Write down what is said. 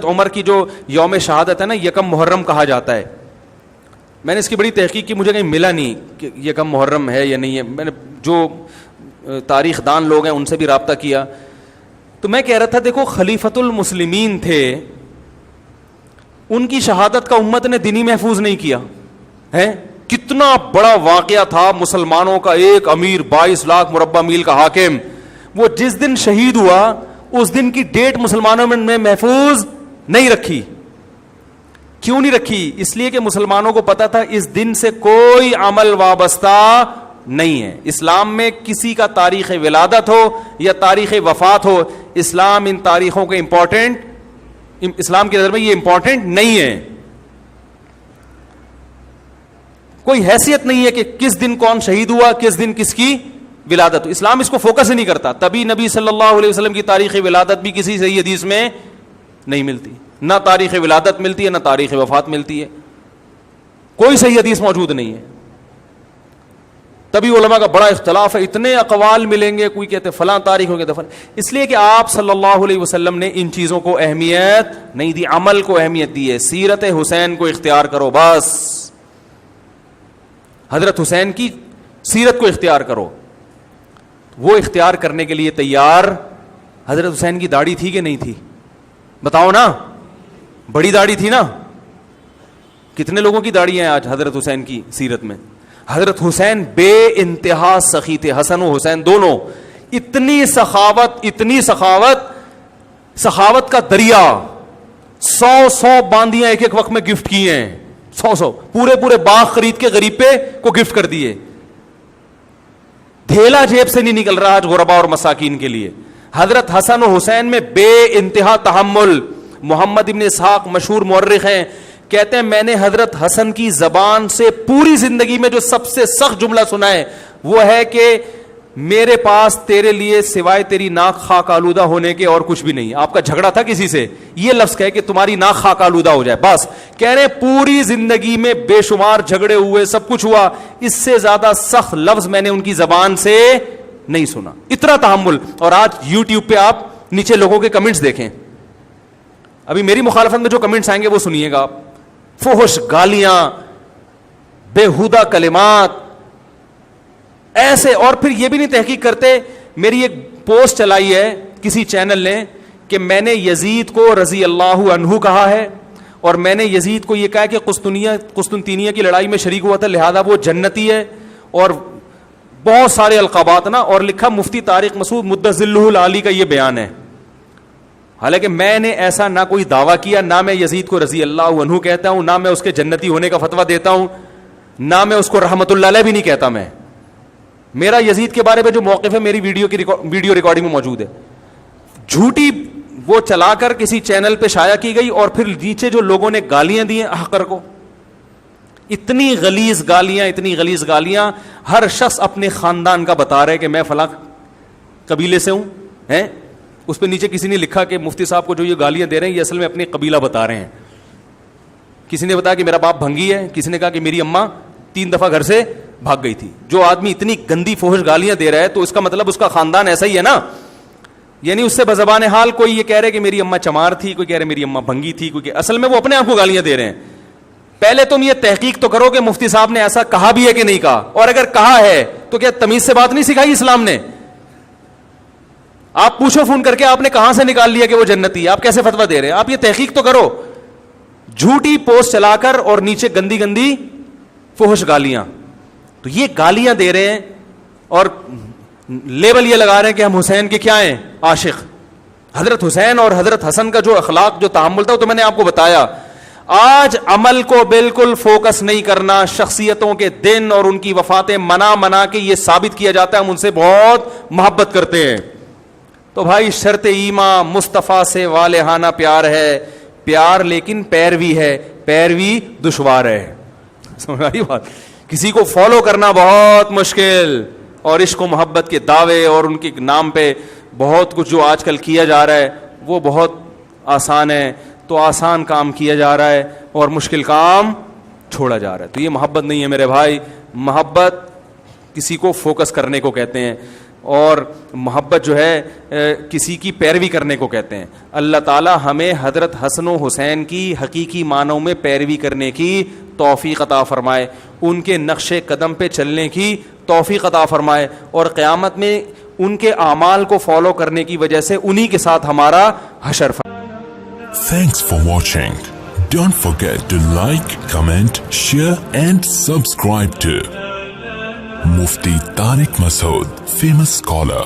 عمر کی جو یوم شہادت ہے نا، یکم محرم کہا جاتا ہے. میں نے اس کی بڑی تحقیق کی, مجھے کہیں ملا نہیں کہ یکم محرم ہے یا نہیں ہے. میں نے جو تاریخ دان لوگ ہیں ان سے بھی رابطہ کیا, تو میں کہہ رہا تھا دیکھو خلیفۃ المسلمین تھے, ان کی شہادت کا امت نے دینی محفوظ نہیں کیا ہے. کتنا بڑا واقعہ تھا, مسلمانوں کا ایک امیر 22 لاکھ مربع میل کا حاکم, وہ جس دن شہید ہوا اس دن کی ڈیٹ مسلمانوں میں محفوظ نہیں رکھی. کیوں نہیں رکھی؟ اس لیے کہ مسلمانوں کو پتا تھا اس دن سے کوئی عمل وابستہ نہیں ہے. اسلام میں کسی کا تاریخ ولادت ہو یا تاریخ وفات ہو, اسلام ان تاریخوں کے اسلام کی نظر میں یہ امپورٹنٹ نہیں ہے. کوئی حیثیت نہیں ہے کہ کس دن کون شہید ہوا, کس دن کس کی ولادت ہو. اسلام اس کو فوکس ہی نہیں کرتا. تبھی نبی صلی اللہ علیہ وسلم کی تاریخ ولادت بھی کسی صحیح حدیث میں نہیں ملتی, نہ تاریخ ولادت ملتی ہے نہ تاریخ وفات ملتی ہے, کوئی صحیح حدیث موجود نہیں ہے. تبھی علماء کا بڑا اختلاف ہے, اتنے اقوال ملیں گے, کوئی کہتے فلاں تاریخ ہو, کہتے فلاں. اس لیے کہ آپ صلی اللہ علیہ وسلم نے ان چیزوں کو اہمیت نہیں دی, عمل کو اہمیت دی ہے. سیرت حسین کو اختیار کرو بس, حضرت حسین کی سیرت کو اختیار کرو. وہ اختیار کرنے کے لیے تیار. حضرت حسین کی داڑھی تھی کہ نہیں تھی؟ بتاؤ نا, بڑی داڑھی تھی نا. کتنے لوگوں کی داڑھی ہیں آج حضرت حسین کی سیرت میں؟ حضرت حسین بے انتہا سخی تھے, حسن و حسین دونوں. اتنی سخاوت سخاوت کا دریا, 100 باندیاں ایک ایک وقت میں گفٹ کی ہیں, 100 پورے باغ خرید کے غریب پہ کو گفٹ کر دیے. دھیلا جیب سے نہیں نکل رہا آج غربا اور مساکین کے لیے. حضرت حسن و حسین میں بے انتہا تحمل. محمد ابن اسحاق مشہور مورخ ہیں, کہتے ہیں میں نے حضرت حسن کی زبان سے پوری زندگی میں جو سب سے سخت جملہ سنا ہے وہ ہے کہ میرے پاس تیرے لیے سوائے تیری ناک خاک آلودہ ہونے کے اور کچھ بھی نہیں. آپ کا جھگڑا تھا کسی سے, یہ لفظ کہے کہ تمہاری ناک خاک آلودہ ہو جائے بس. کہہ رہے پوری زندگی میں بے شمار جھگڑے ہوئے, سب کچھ ہوا, اس سے زیادہ سخت لفظ میں نے ان کی زبان سے نہیں سنا. اتنا تحمل. اور آج یوٹیوب پہ آپ نیچے لوگوں کے کمنٹس دیکھیں, ابھی میری مخالفت میں جو کمنٹس آئیں گے وہ سنیے گا آپ. فحش گالیاں, بےہودہ کلمات ایسے. اور پھر یہ بھی نہیں تحقیق کرتے. میری ایک پوسٹ چلائی ہے کسی چینل نے کہ میں نے یزید کو رضی اللہ عنہ کہا ہے, اور میں نے یزید کو یہ کہا کہ قسطنطینیہ کی لڑائی میں شریک ہوا تھا لہذا وہ جنتی ہے, اور بہت سارے القابات نا. اور لکھا مفتی طارق مسعود مدظلہ العالی کا یہ بیان ہے. حالانکہ میں نے ایسا نہ کوئی دعویٰ کیا, نہ میں یزید کو رضی اللہ عنہ کہتا ہوں, نہ میں اس کے جنتی ہونے کا فتویٰ دیتا ہوں, نہ میں اس کو رحمت اللہ علیہ بھی نہیں کہتا. میں میرا یزید کے بارے میں جو موقف ہے میری ویڈیو ریکارڈنگ میں موجود ہے. جھوٹی وہ چلا کر کسی چینل پہ شائع کی گئی, اور پھر نیچے جو لوگوں نے گالیاں دی ہیں احقر کو, اتنی غلیظ گالیاں. ہر شخص اپنے خاندان کا بتا رہے کہ میں فلاں قبیلے سے ہوں ہیں. اس پہ نیچے کسی نے لکھا کہ مفتی صاحب کو جو یہ گالیاں دے رہے ہیں یہ اصل میں اپنی قبیلہ بتا رہے ہیں. کسی نے بتایا کہ میرا باپ بھنگی ہے, کسی نے کہا کہ میری اماں 3 دفعہ گھر سے بھاگ گئی تھی. جو آدمی اتنی گندی فحش گالیاں دے رہا ہے تو اس کا مطلب اس کا خاندان ایسا ہی ہے نا. یعنی اس سے بزبان حال کوئی یہ کہہ رہے کہ میری اماں چمار تھی, کوئی کہہ رہے میری اماں بھنگی تھی, کوئی اصل میں وہ اپنے آپ کو گالیاں دے رہے ہیں. پہلے تم یہ تحقیق تو کرو کہ مفتی صاحب نے ایسا کہا بھی ہے کہ نہیں کہا, اور اگر کہا ہے تو کیا تمیز سے بات نہیں سکھائی اسلام نے؟ آپ پوچھو فون کر کے آپ نے کہاں سے نکال لیا کہ وہ جنتی ہے, آپ کیسے فتویٰ دے رہے ہیں؟ آپ یہ تحقیق تو کرو. جھوٹی پوسٹ چلا کر اور نیچے گندی فحش گالیاں. تو یہ گالیاں دے رہے ہیں اور لیبل یہ لگا رہے ہیں کہ ہم حسین کے کیا ہیں, عاشق. حضرت حسین اور حضرت حسن کا جو اخلاق جو تحمل تھا وہ تو میں نے آپ کو بتایا. آج عمل کو بالکل فوکس نہیں کرنا, شخصیتوں کے دن اور ان کی وفاتیں منا کے یہ ثابت کیا جاتا ہے ہم ان سے بہت محبت کرتے ہیں. تو بھائی شرط ایمان مصطفیٰ سے والہانہ پیار ہے, پیار لیکن پیروی ہے, پیروی دشوار ہے. سمجھ آئی بات؟ کسی کو فالو کرنا بہت مشکل, اور عشق و محبت کے دعوے اور ان کے نام پہ بہت کچھ جو آج کل کیا جا رہا ہے وہ بہت آسان ہے. تو آسان کام کیا جا رہا ہے اور مشکل کام چھوڑا جا رہا ہے. تو یہ محبت نہیں ہے میرے بھائی. محبت کسی کو فوکس کرنے کو کہتے ہیں. اور محبت جو ہے کسی کی پیروی کرنے کو کہتے ہیں. اللہ تعالی ہمیں حضرت حسن و حسین کی حقیقی معنوں میں پیروی کرنے کی توفیق عطا فرمائے, ان کے نقش قدم پہ چلنے کی توفیق عطا فرمائے, اور قیامت میں ان کے اعمال کو فالو کرنے کی وجہ سے انہی کے ساتھ ہمارا حشر فرمائے. Thanks for watching. Don't forget to like, comment, share and subscribe to Mufti Tariq Masood, famous scholar.